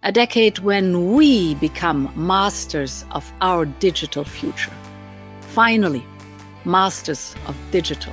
A decade when we become masters of our digital future. Finally, masters of digital.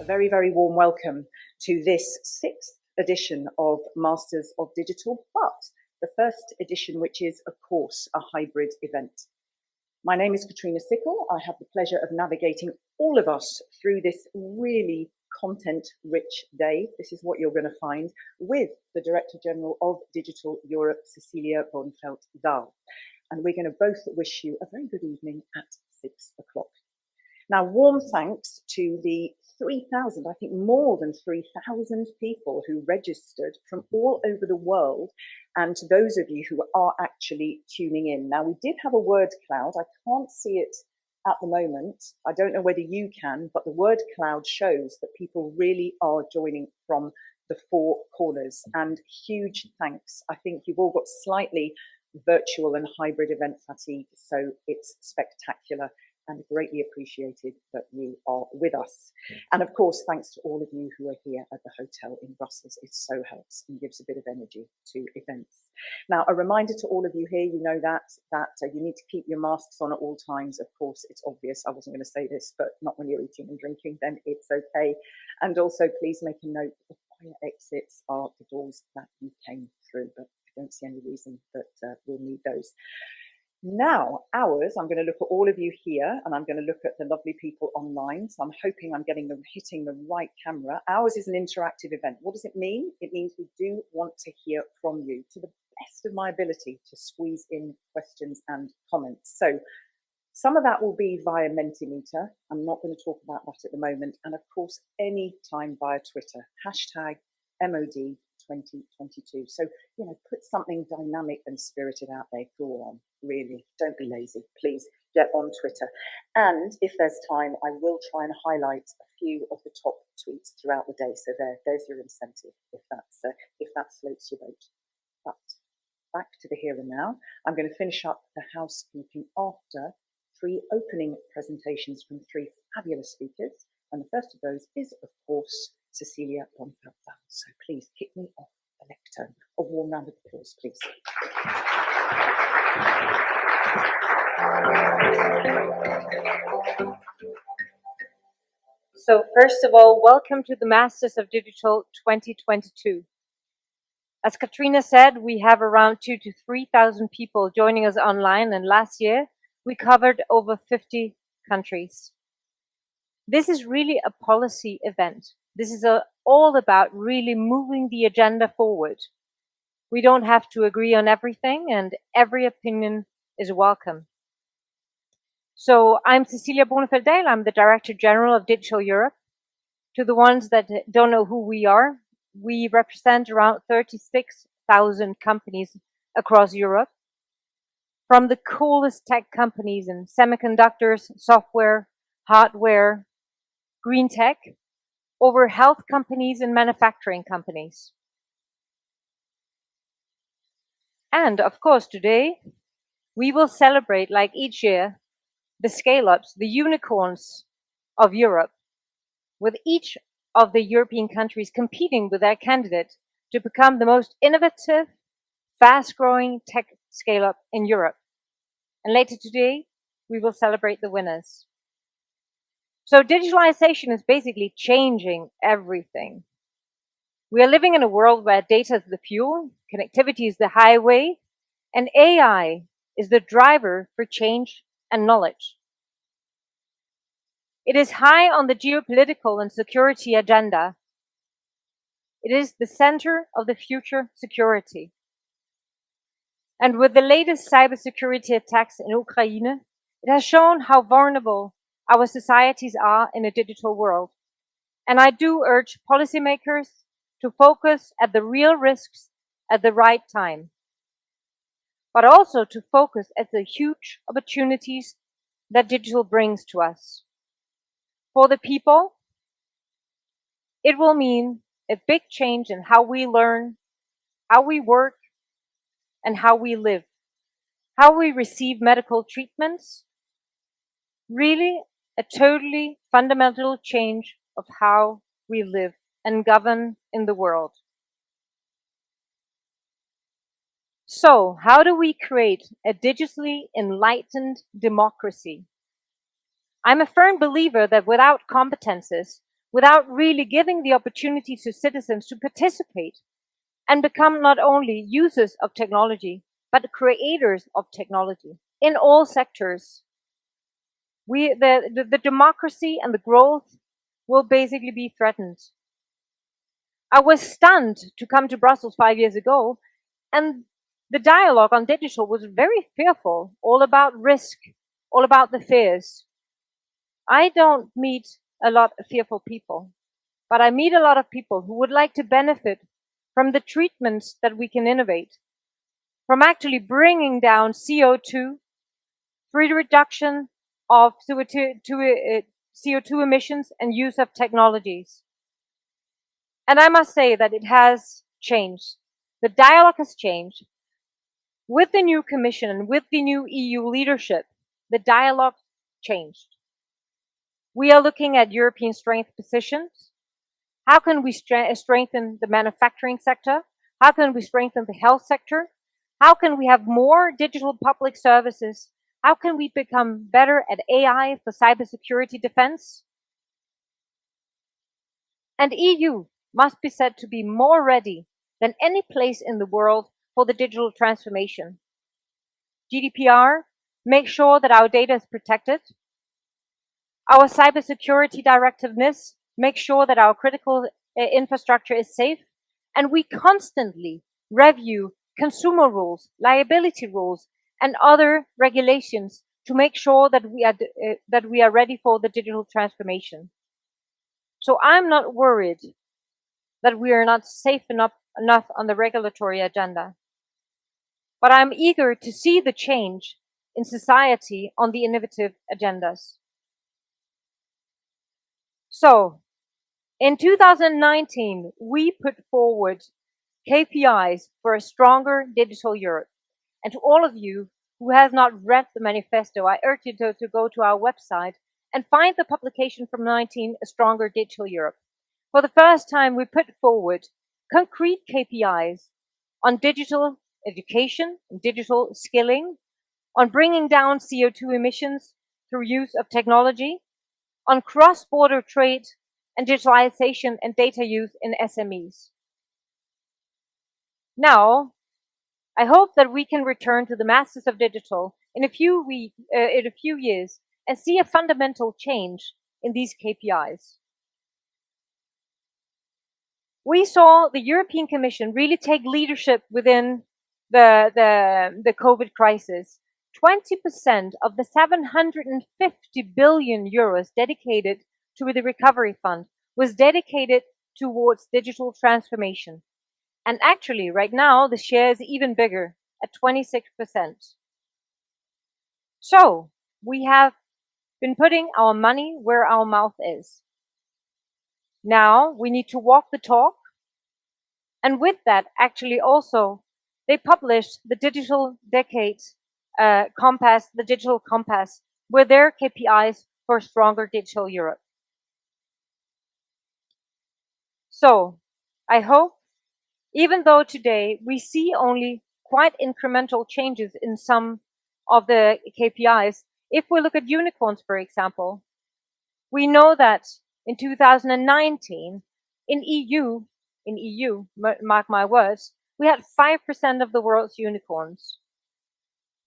Very, very warm welcome to this 6th edition of Masters of Digital, but the first edition, which is, of course, a hybrid event. My name is Katrina Sickle. I have the pleasure of navigating all of us through this really content-rich day. This is what you're going to find with the Director General of Digital Europe, Cecilia Bonefeld-Dahl. And we're going to both wish you a very good evening at 6 o'clock. Now, warm thanks to the 3,000, I think more than 3,000 people who registered from all over the world, and to those of you who are actually tuning in. Now, we did have a word cloud. I can't see it at the moment. I don't know whether you can, but the word cloud shows that people really are joining from the 4 corners, and huge thanks. I think you've all got slightly virtual and hybrid event fatigue, so it's spectacular. And greatly appreciated that you are with us. And of course, thanks to all of you who are here at the hotel in Brussels. It so helps and gives a bit of energy to events. Now, a reminder to all of you here, you know that you need to keep your masks on at all times. Of course, it's obvious. I wasn't going to say this, but not when you're eating and drinking, then it's okay. And also, please make a note that the fire exits are the doors that you came through, but I don't see any reason that we'll need those. Now, ours, I'm going to look at all of you here, and I'm going to look at the lovely people online. So I'm hoping I'm hitting the right camera. Ours is an interactive event. What does it mean? It means we do want to hear from you to the best of my ability to squeeze in questions and comments. So some of that will be via Mentimeter. I'm not going to talk about that at the moment. And of course, any time via Twitter, hashtag MOD 2022. So, put something dynamic and spirited out there. Go on, really. Don't be lazy. Please get on Twitter. And if there's time, I will try and highlight a few of the top tweets throughout the day. So there's your incentive if that floats your boat. But back to the here and now. I'm going to finish up the housekeeping after 3 opening presentations from 3 fabulous speakers. And the first of those is, of course, Cecilia Bonefeld-Dahl. So please kick me off the lectern. A warm round of applause, please. So first of all, welcome to the Masters of Digital 2022. As Katrina said, we have around 2,000 to 3,000 people joining us online, and last year we covered over 50 countries. This is really a policy event. This is all about really moving the agenda forward. We don't have to agree on everything, and every opinion is welcome. So I'm Cecilia Bonefeld-Dahl. I'm the Director General of Digital Europe. To the ones that don't know who we are, we represent around 36,000 companies across Europe. From the coolest tech companies in semiconductors, software, hardware, green tech, over health companies and manufacturing companies. And of course, today, we will celebrate, like each year, the scale-ups, the unicorns of Europe, with each of the European countries competing with their candidate to become the most innovative, fast-growing tech scale-up in Europe. And later today, we will celebrate the winners. So digitalization is basically changing everything. We are living in a world where data is the fuel, connectivity is the highway, and AI is the driver for change and knowledge. It is high on the geopolitical and security agenda. It is the center of the future security. And with the latest cybersecurity attacks in Ukraine, it has shown how vulnerable our societies are in a digital world. And I do urge policymakers to focus at the real risks at the right time, but also to focus at the huge opportunities that digital brings to us. For the people, it will mean a big change in how we learn, how we work, and how we live, how we receive medical treatments, really a totally fundamental change of how we live and govern in the world. So, how do we create a digitally enlightened democracy? I'm a firm believer that without competences, without really giving the opportunity to citizens to participate and become not only users of technology, but creators of technology in all sectors, the democracy and the growth will basically be threatened. I was stunned to come to Brussels 5 years ago, and the dialogue on digital was very fearful, all about risk, all about the fears. I don't meet a lot of fearful people, but I meet a lot of people who would like to benefit from the treatments that we can innovate, from actually bringing down CO2 through the reduction of CO2 emissions and use of technologies. And I must say that it has changed. The dialogue has changed. With the new Commission and with the new EU leadership, the dialogue changed. We are looking at European strength positions. How can we strengthen the manufacturing sector? How can we strengthen the health sector? How can we have more digital public services? How can we become better at AI for cybersecurity defense? And EU must be said to be more ready than any place in the world for the digital transformation. GDPR makes sure that our data is protected. Our cybersecurity directiveness makes sure that our critical infrastructure is safe. And we constantly review consumer rules, liability rules, and other regulations to make sure that we are ready for the digital transformation. So I'm not worried that we are not safe enough on the regulatory agenda. But I'm eager to see the change in society on the innovative agendas. So, in 2019, we put forward KPIs for a stronger digital Europe. And to all of you who have not read the manifesto, I urge you to go to our website and find the publication from 19, A Stronger Digital Europe. For the first time, we put forward concrete KPIs on digital education and digital skilling, on bringing down CO2 emissions through use of technology, on cross-border trade and digitalization and data use in SMEs. Now, I hope that we can return to the Masters of Digital in a few years and see a fundamental change in these KPIs. We saw the European Commission really take leadership within the COVID crisis. 20% of the 750 billion euros dedicated to the recovery fund was dedicated towards digital transformation. And actually, right now, the share is even bigger at 26%. So, we have been putting our money where our mouth is. Now, we need to walk the talk. And with that, actually also, they published the Digital Decade Compass, the Digital Compass, with their KPIs for a stronger digital Europe. So, I hope, even though today we see only quite incremental changes in some of the KPIs, if we look at unicorns, for example, we know that in 2019, in EU, mark my words, we had 5% of the world's unicorns.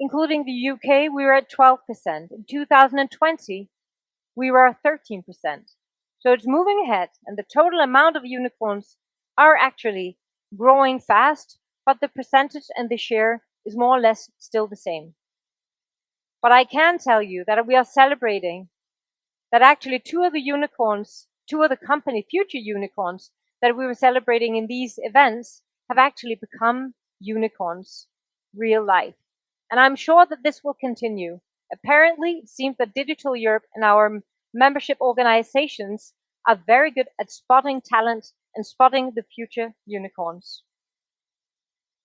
Including the UK, we were at 12%. In 2020, we were at 13%. So it's moving ahead, and the total amount of unicorns are actually growing fast, but the percentage and the share is more or less still the same. But I can tell you that we are celebrating that actually two of the company future unicorns that we were celebrating in these events have actually become unicorns, real life. And I'm sure that this will continue. Apparently, it seems that Digital Europe and our membership organizations are very good at spotting talent and spotting the future unicorns.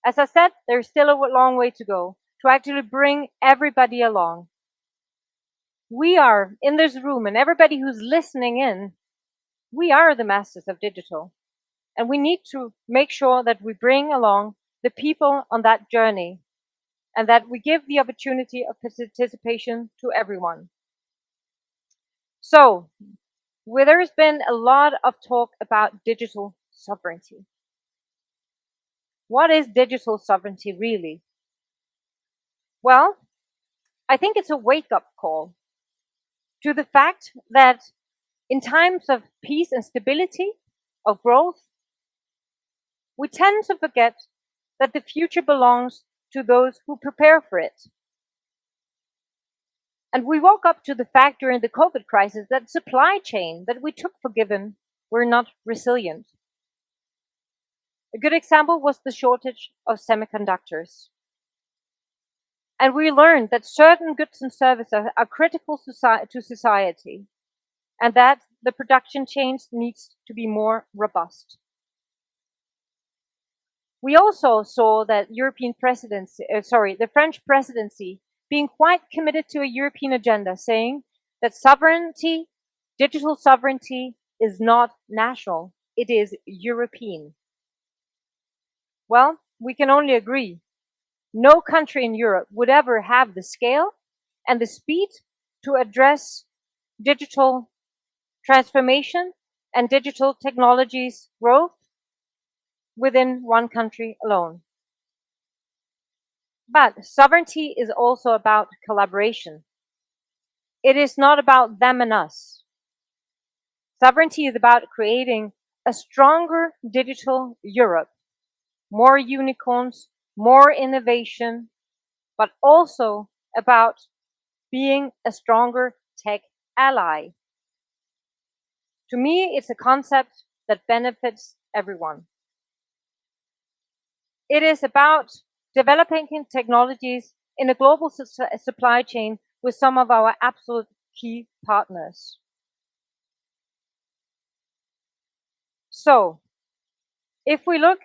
As I said, there's still a long way to go to actually bring everybody along. We are in this room, and everybody who's listening in, we are the masters of digital. And we need to make sure that we bring along the people on that journey and that we give the opportunity of participation to everyone. So, there's been a lot of talk about digital sovereignty. What is digital sovereignty really? Well, I think it's a wake-up call to the fact that in times of peace and stability, of growth, we tend to forget that the future belongs to those who prepare for it. And we woke up to the fact during the COVID crisis that supply chain that we took for given were not resilient. A good example was the shortage of semiconductors. And we learned that certain goods and services are critical to society, and that the production chains needs to be more robust. We also saw that the French presidency being quite committed to a European agenda, saying that sovereignty, digital sovereignty, is not national, it is European. Well, we can only agree. No country in Europe would ever have the scale and the speed to address digital transformation and digital technologies growth within one country alone. But sovereignty is also about collaboration. It is not about them and us. Sovereignty is about creating a stronger digital Europe, more unicorns, more innovation, but also about being a stronger tech ally. To me, it's a concept that benefits everyone. It is about developing technologies in a global supply chain with some of our absolute key partners. So, if we look,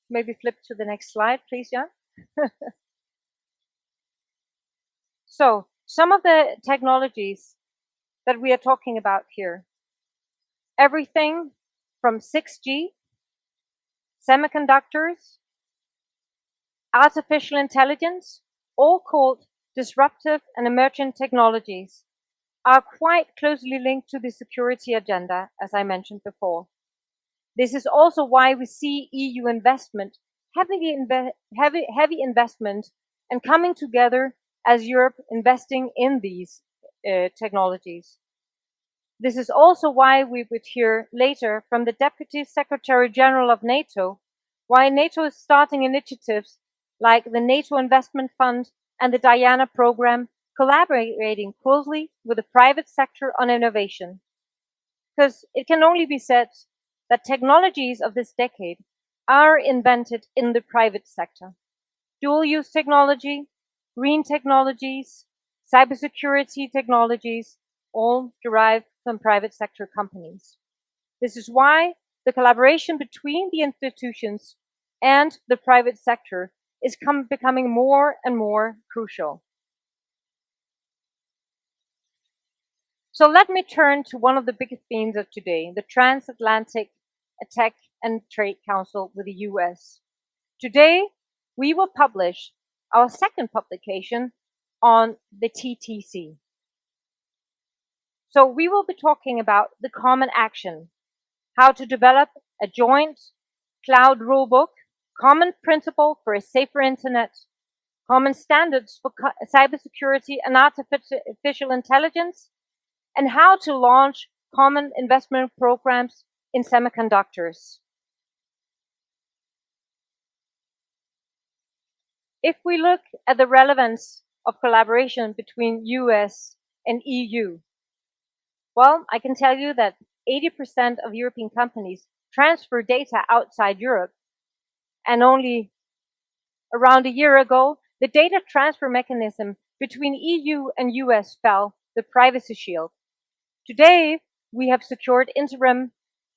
maybe flip to the next slide, please, Jan. So, some of the technologies that we are talking about here, everything from 6G, semiconductors, artificial intelligence, all called disruptive and emergent technologies, are quite closely linked to the security agenda, as I mentioned before. This is also why we see EU investment, heavy investment, and coming together as Europe investing in these technologies. This is also why we would hear later from the Deputy Secretary General of NATO, why NATO is starting initiatives like the NATO Investment Fund and the Diana program, collaborating closely with the private sector on innovation. Because it can only be said that technologies of this decade are invented in the private sector. Dual-use technology, green technologies, cybersecurity technologies, all derived from private sector companies. This is why the collaboration between the institutions and the private sector is becoming more and more crucial. So let me turn to one of the biggest themes of today, the Transatlantic Tech and Trade Council with the US. Today, we will publish our second publication on the TTC. So we will be talking about the common action, how to develop a joint cloud rulebook common principle for a safer internet, common standards for cybersecurity and artificial intelligence, and how to launch common investment programs in semiconductors. If we look at the relevance of collaboration between US and EU, well, I can tell you that 80% of European companies transfer data outside Europe, and only around a year ago, the data transfer mechanism between EU and US fell, the privacy shield. Today, we have secured interim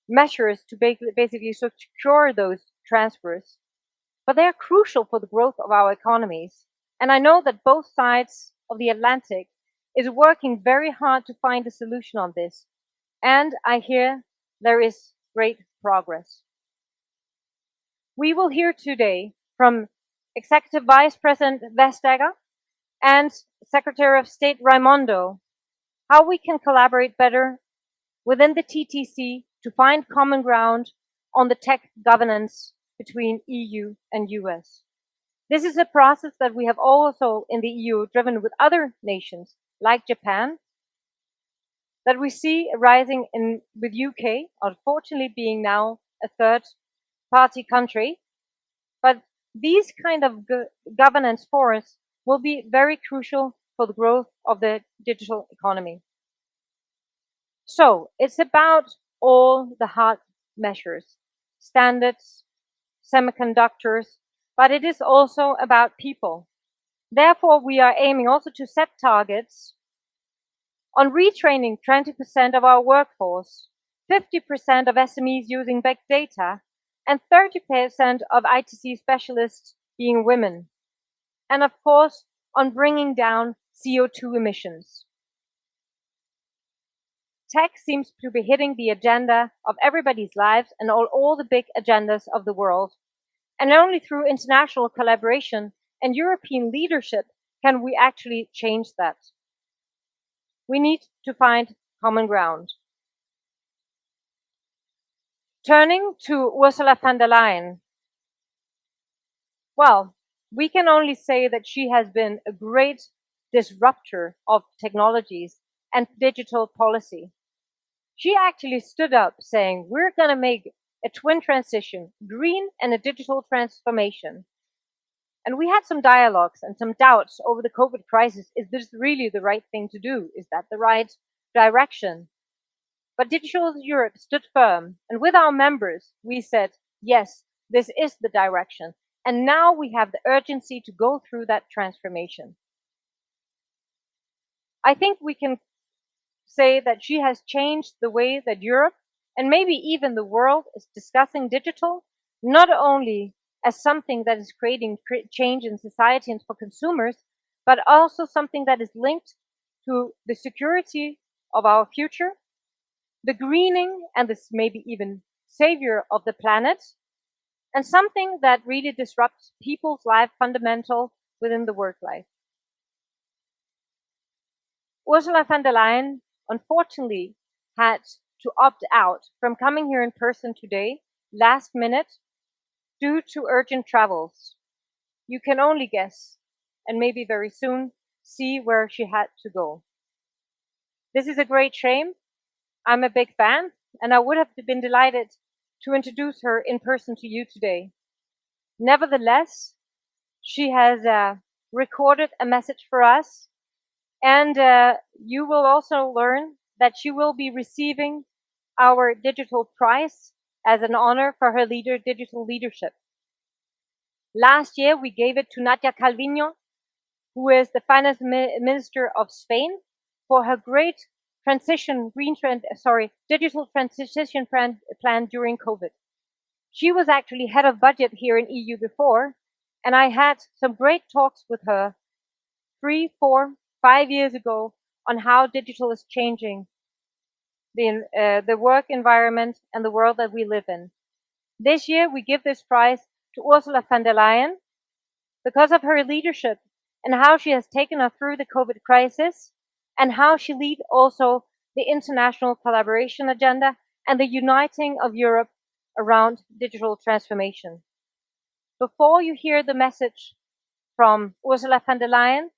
measures to basically secure those transfers, but they are crucial for the growth of our economies. And I know that both sides of the Atlantic is working very hard to find a solution on this. And I hear there is great progress. We will hear today from Executive Vice President Vestager and Secretary of State Raimondo how we can collaborate better within the TTC to find common ground on the tech governance between EU and US. This is a process that we have also in the EU driven with other nations like Japan, that we see arising with UK, unfortunately being now a third party country. But these kind of governance forums will be very crucial for the growth of the digital economy. So it's about all the hard measures, standards, semiconductors, but it is also about people. Therefore, we are aiming also to set targets on retraining 20% of our workforce, 50% of SMEs using big data, and 30% of ITC specialists being women. And of course, on bringing down CO2 emissions. Tech seems to be hitting the agenda of everybody's lives and all the big agendas of the world. And only through international collaboration and European leadership can we actually change that. We need to find common ground. Turning to Ursula von der Leyen. Well, we can only say that she has been a great disruptor of technologies and digital policy. She actually stood up saying, we're going to make a twin transition, green and a digital transformation. And we had some dialogues and some doubts over the COVID crisis. Is this really the right thing to do? Is that the right direction? But Digital Europe stood firm. And with our members, we said, yes, this is the direction. And now we have the urgency to go through that transformation. I think we can say that she has changed the way that Europe and maybe even the world is discussing digital, not only as something that is creating change in society and for consumers, but also something that is linked to the security of our future, the greening and this maybe even savior of the planet, and something that really disrupts people's life fundamental within the work life. Ursula von der Leyen unfortunately had to opt out from coming here in person today, last minute, due to urgent travels. You can only guess, and maybe very soon, see where she had to go. This is a great shame. I'm a big fan, and I would have been delighted to introduce her in person to you today. Nevertheless, she has recorded a message for us, and you will also learn that she will be receiving our digital prize as an honor for her digital leadership. Last year, we gave it to Nadia Calviño, who is the finance minister of Spain, for her great digital transition plan during COVID. She was actually head of budget here in EU before, and I had some great talks with her 3, 4, 5 years ago on how digital is changing the work environment and the world that we live in. This year, we give this prize to Ursula von der Leyen because of her leadership and how she has taken us through the COVID crisis and how she leads also the international collaboration agenda and the uniting of Europe around digital transformation. before you hear the message from Ursula von der Leyen,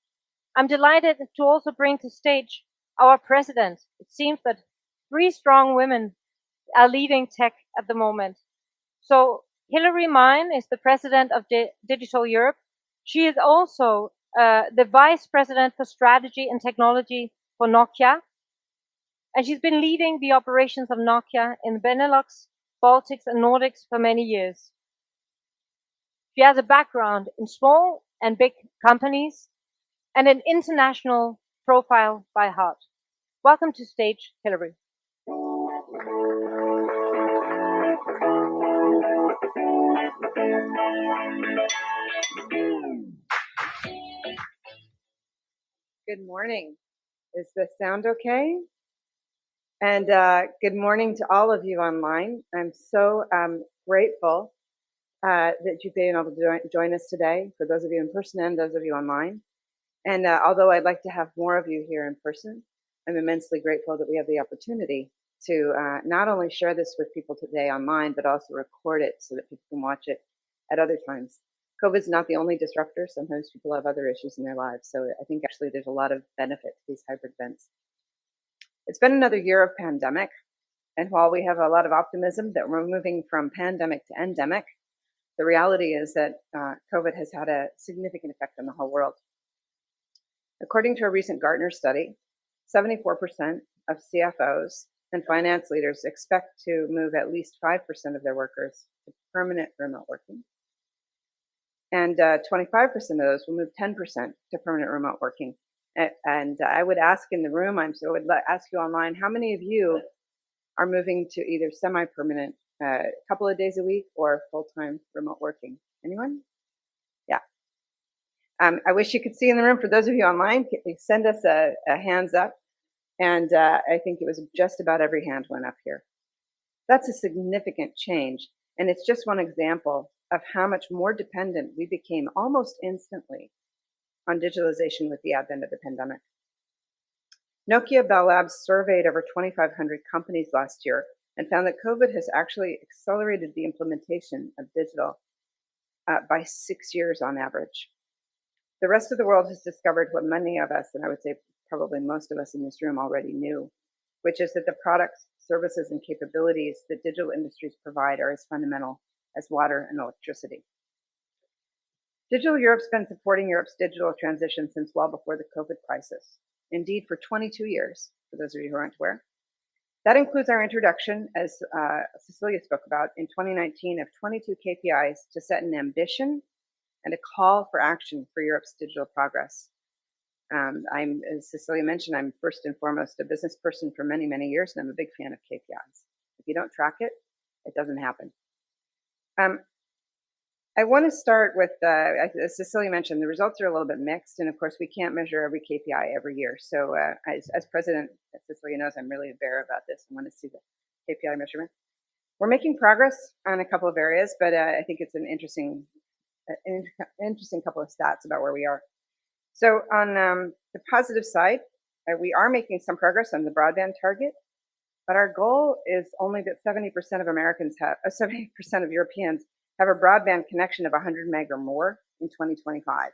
I'm delighted to also bring to stage our president. It seems that 3 strong women are leading tech at the moment. So Hilary Mine is the president of Digital Europe. She is also the vice president for strategy and technology for Nokia. And she's been leading the operations of Nokia in Benelux, Baltics, and Nordics for many years. She has a background in small and big companies and an international profile by heart. Welcome to stage, Hilary. Good morning. Is the sound okay? And good morning to all of you online. I'm so grateful that you've been able to join us today, for those of you in person and those of you online. And although I'd like to have more of you here in person, I'm immensely grateful that we have the opportunity to not only share this with people today online, but also record it so that people can watch it at other times. COVID is not the only disruptor. Sometimes people have other issues in their lives. So I think actually there's a lot of benefit to these hybrid events. It's been another year of pandemic. And while we have a lot of optimism that we're moving from pandemic to endemic, the reality is that COVID has had a significant effect on the whole world. According to a recent Gartner study, 74% of CFOs and finance leaders expect to move at least 5% of their workers to permanent remote working. And 25% of those will move 10% to permanent remote working. And I would ask in the room, I would ask you online, how many of you are moving to either semi-permanent, a couple of days a week, or full-time remote working? Anyone? Yeah. I wish you could see in the room. For those of you online, send us a hands up. And I think it was just about every hand went up here. That's a significant change. And it's just one example of how much more dependent we became almost instantly on digitalization with the advent of the pandemic. Nokia Bell Labs surveyed over 2,500 companies last year and found that COVID has actually accelerated the implementation of digital by 6 years on average. The rest of the world has discovered what many of us, and I would say probably most of us in this room already knew, which is that the products, services, and capabilities that digital industries provide are as fundamental as water and electricity. Digital Europe's been supporting Europe's digital transition since well before the COVID crisis. Indeed, for 22 years, for those of you who aren't aware. That includes our introduction, as Cecilia spoke about, in 2019 of 22 KPIs to set an ambition and a call for action for Europe's digital progress. As Cecilia mentioned, I'm first and foremost a business person for many, many years, and I'm a big fan of KPIs. If you don't track it, it doesn't happen. I want to start with, as Cecilia mentioned, the results are a little bit mixed, and of course we can't measure every KPI every year. So as president, as Cecilia knows, I'm really a bear about this. I want to see the KPI measurement. We're making progress on a couple of areas, but I think it's an interesting couple of stats about where we are. So on the positive side, we are making some progress on the broadband target, but our goal is only that 70% of Americans have, 70% of Europeans have a broadband connection of 100 meg or more in 2025.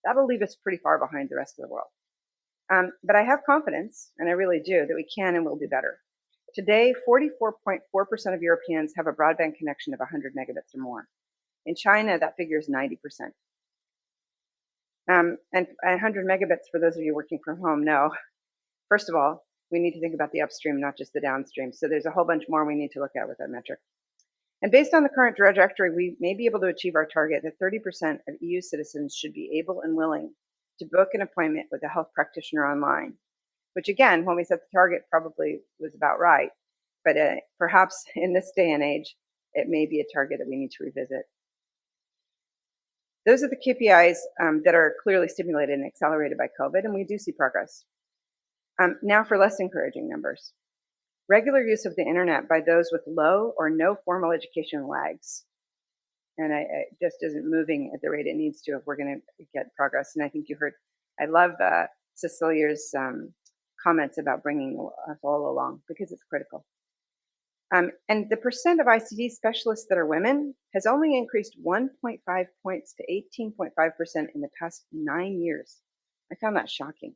That'll leave us pretty far behind the rest of the world. But I have confidence, and I really do, that we can and will do better. Today, 44.4% of Europeans have a broadband connection of 100 megabits or more. In China, that figure is 90%. And 100 megabits, for those of you working from home, know, first of all, we need to think about the upstream, not just the downstream. So there's a whole bunch more we need to look at with that metric. And based on the current trajectory, we may be able to achieve our target that 30% of EU citizens should be able and willing to book an appointment with a health practitioner online, which again, when we set the target, probably was about right. But perhaps in this day and age, it may be a target that we need to revisit. Those are the KPIs that are clearly stimulated and accelerated by COVID, and we do see progress. Now for less encouraging numbers. Regular use of the internet by those with low or no formal education lags. And it just isn't moving at the rate it needs to if we're going to get progress. And I think you heard, I love Cecilia's comments about bringing us all along because it's critical. And the percent of ICT specialists that are women has only increased 1.5 points to 18.5% in the past 9 years. I found that shocking.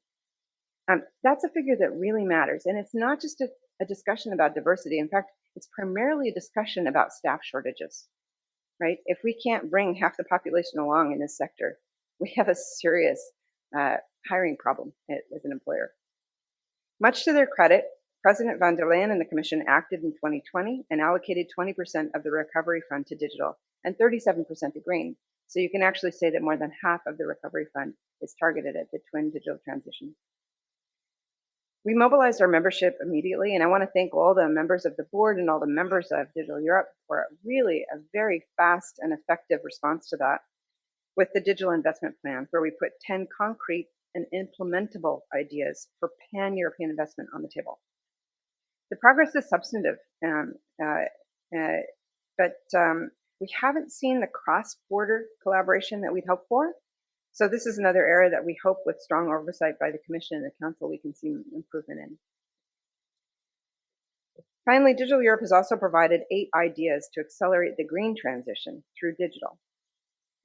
That's a figure that really matters. And it's not just a discussion about diversity. In fact, it's primarily a discussion about staff shortages, right? If we can't bring half the population along in this sector, we have a serious hiring problem as an employer. Much to their credit, President von der Leyen and the Commission acted in 2020 and allocated 20% of the recovery fund to digital and 37% to green. So you can actually say that more than half of the recovery fund is targeted at the twin digital transition. We mobilized our membership immediately, and I want to thank all the members of the board and all the members of Digital Europe for really a very fast and effective response to that with the digital investment plan, where we put 10 concrete and implementable ideas for pan-European investment on the table. The progress is substantive, but we haven't seen the cross-border collaboration that we'd hoped for. So this is another area that we hope with strong oversight by the Commission and the Council we can see improvement in. Finally, Digital Europe has also provided 8 ideas to accelerate the green transition through digital.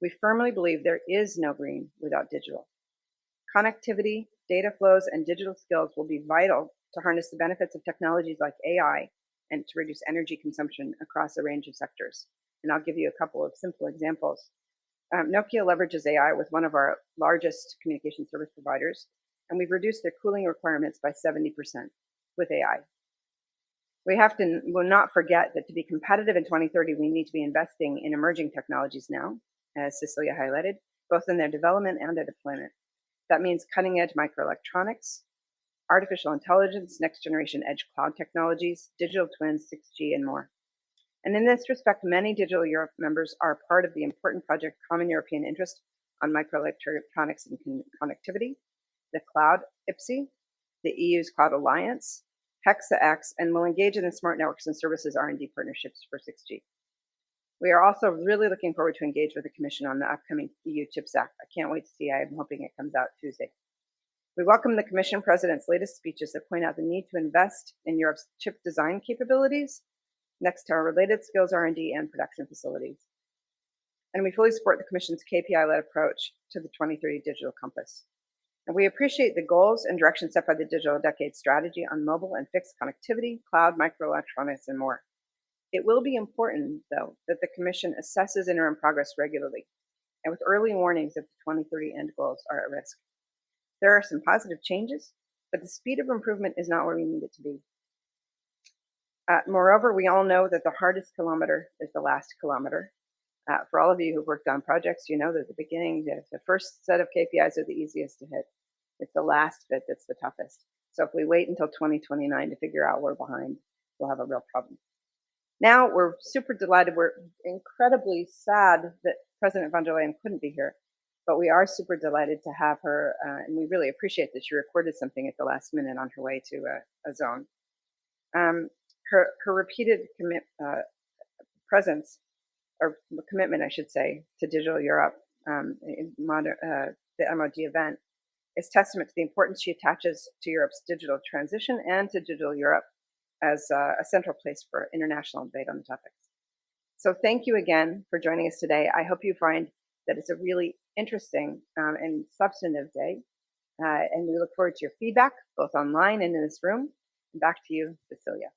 We firmly believe there is no green without digital. Connectivity, data flows, and digital skills will be vital to harness the benefits of technologies like AI and to reduce energy consumption across a range of sectors. And I'll give you a couple of simple examples. Nokia leverages AI with one of our largest communication service providers, and we've reduced their cooling requirements by 70% with AI. We'll not forget that to be competitive in 2030, we need to be investing in emerging technologies now, as Cecilia highlighted, both in their development and their deployment. That means cutting edge microelectronics, artificial intelligence, next generation edge cloud technologies, digital twins, 6G, and more. And in this respect, many Digital Europe members are part of the important project Common European Interest on Microelectronics and Connectivity, the Cloud IPSI, the EU's Cloud Alliance, HexaX, and will engage in the Smart Networks and Services R&D partnerships for 6G. We are also really looking forward to engage with the Commission on the upcoming EU Chips Act. I can't wait to see. I'm hoping it comes out Tuesday. We welcome the Commission President's latest speeches that point out the need to invest in Europe's chip design capabilities next to our related skills R&D and production facilities. And we fully support the Commission's KPI-led approach to the 2030 Digital Compass. And we appreciate the goals and direction set by the Digital Decade Strategy on mobile and fixed connectivity, cloud, microelectronics, and more. It will be important, though, that the Commission assesses interim progress regularly, and with early warnings if the 2030 end goals are at risk. There are some positive changes, but the speed of improvement is not where we need it to be. Moreover, we all know that the hardest kilometer is the last kilometer. For all of you who've worked on projects, you know that at the beginning, the first set of KPIs are the easiest to hit. It's the last bit that's the toughest. So if we wait until 2029 to figure out we're behind, we'll have a real problem. Now we're super delighted. We're incredibly sad that President von der Leyen couldn't be here, but we are super delighted to have her, and we really appreciate that she recorded something at the last minute on her way to a zone. Her repeated presence, or commitment, I should say, to Digital Europe, the MOD event, is testament to the importance she attaches to Europe's digital transition and to Digital Europe as a central place for international debate on the topics. So thank you again for joining us today. I hope you find that it's a really interesting and substantive day, and we look forward to your feedback, both online and in this room. And back to you, Cecilia.